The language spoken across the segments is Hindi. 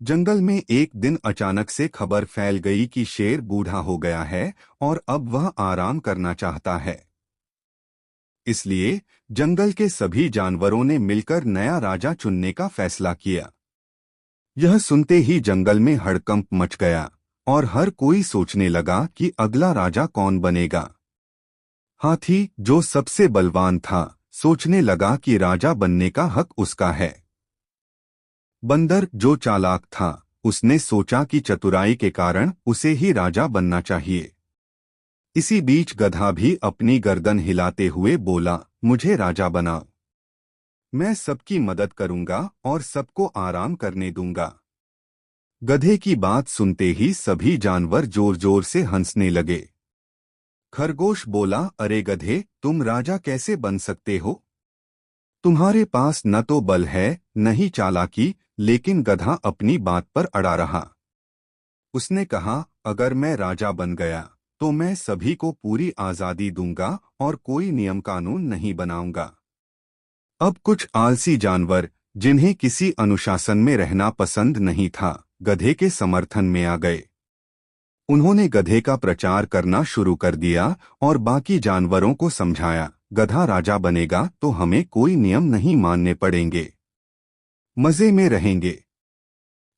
जंगल में एक दिन अचानक से खबर फैल गई कि शेर बूढ़ा हो गया है और अब वह आराम करना चाहता है। इसलिए जंगल के सभी जानवरों ने मिलकर नया राजा चुनने का फैसला किया। यह सुनते ही जंगल में हड़कंप मच गया और हर कोई सोचने लगा कि अगला राजा कौन बनेगा। हाथी, जो सबसे बलवान था, सोचने लगा कि राजा बनने का हक उसका है। बंदर, जो चालाक था, उसने सोचा कि चतुराई के कारण उसे ही राजा बनना चाहिए। इसी बीच गधा भी अपनी गर्दन हिलाते हुए बोला, मुझे राजा बनाओ। मैं सबकी मदद करूंगा और सबको आराम करने दूंगा। गधे की बात सुनते ही सभी जानवर जोर जोर से हंसने लगे। खरगोश बोला, अरे गधे, तुम राजा कैसे बन सकते हो? तुम्हारे पास न तो बल है, न ही चालाकी। लेकिन गधा अपनी बात पर अड़ा रहा। उसने कहा, अगर मैं राजा बन गया तो मैं सभी को पूरी आजादी दूंगा और कोई नियम कानून नहीं बनाऊंगा। अब कुछ आलसी जानवर, जिन्हें किसी अनुशासन में रहना पसंद नहीं था, गधे के समर्थन में आ गए। उन्होंने गधे का प्रचार करना शुरू कर दिया और बाकी जानवरों को समझाया, गधा राजा बनेगा तो हमें कोई नियम नहीं मानने पड़ेंगे, मजे में रहेंगे।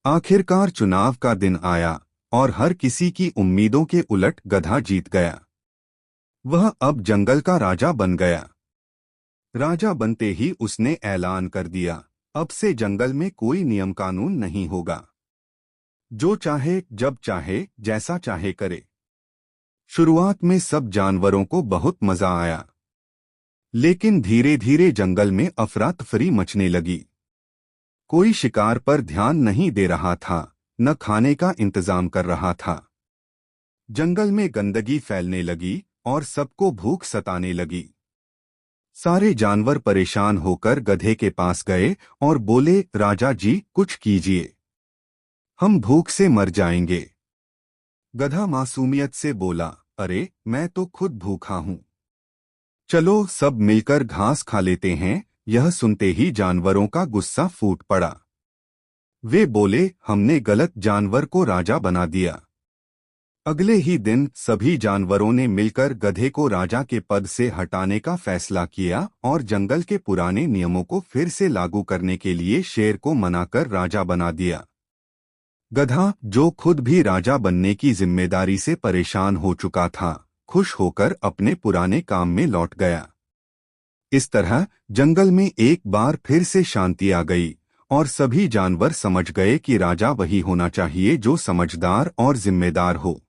आखिरकार चुनाव का दिन आया और हर किसी की उम्मीदों के उलट गधा जीत गया। वह अब जंगल का राजा बन गया। राजा बनते ही उसने ऐलान कर दिया, अब से जंगल में कोई नियम कानून नहीं होगा। जो चाहे, जब चाहे, जैसा चाहे करे। शुरुआत में सब जानवरों को बहुत मजा आया, लेकिन धीरे धीरे जंगल में अफरा तफरी मचने लगी। कोई शिकार पर ध्यान नहीं दे रहा था, न खाने का इंतजाम कर रहा था। जंगल में गंदगी फैलने लगी और सबको भूख सताने लगी। सारे जानवर परेशान होकर गधे के पास गए और बोले, राजा जी, कुछ कीजिए, हम भूख से मर जाएंगे। गधा मासूमियत से बोला, अरे, मैं तो खुद भूखा हूं। चलो सब मिलकर घास खा लेते हैं। यह सुनते ही जानवरों का गुस्सा फूट पड़ा। वे बोले, हमने गलत जानवर को राजा बना दिया। अगले ही दिन सभी जानवरों ने मिलकर गधे को राजा के पद से हटाने का फैसला किया और जंगल के पुराने नियमों को फिर से लागू करने के लिए शेर को मनाकर राजा बना दिया। गधा, जो खुद भी राजा बनने की जिम्मेदारी से परेशान हो चुका था, खुश होकर अपने पुराने काम में लौट गया। इस तरह जंगल में एक बार फिर से शांति आ गई और सभी जानवर समझ गए कि राजा वही होना चाहिए जो समझदार और जिम्मेदार हो।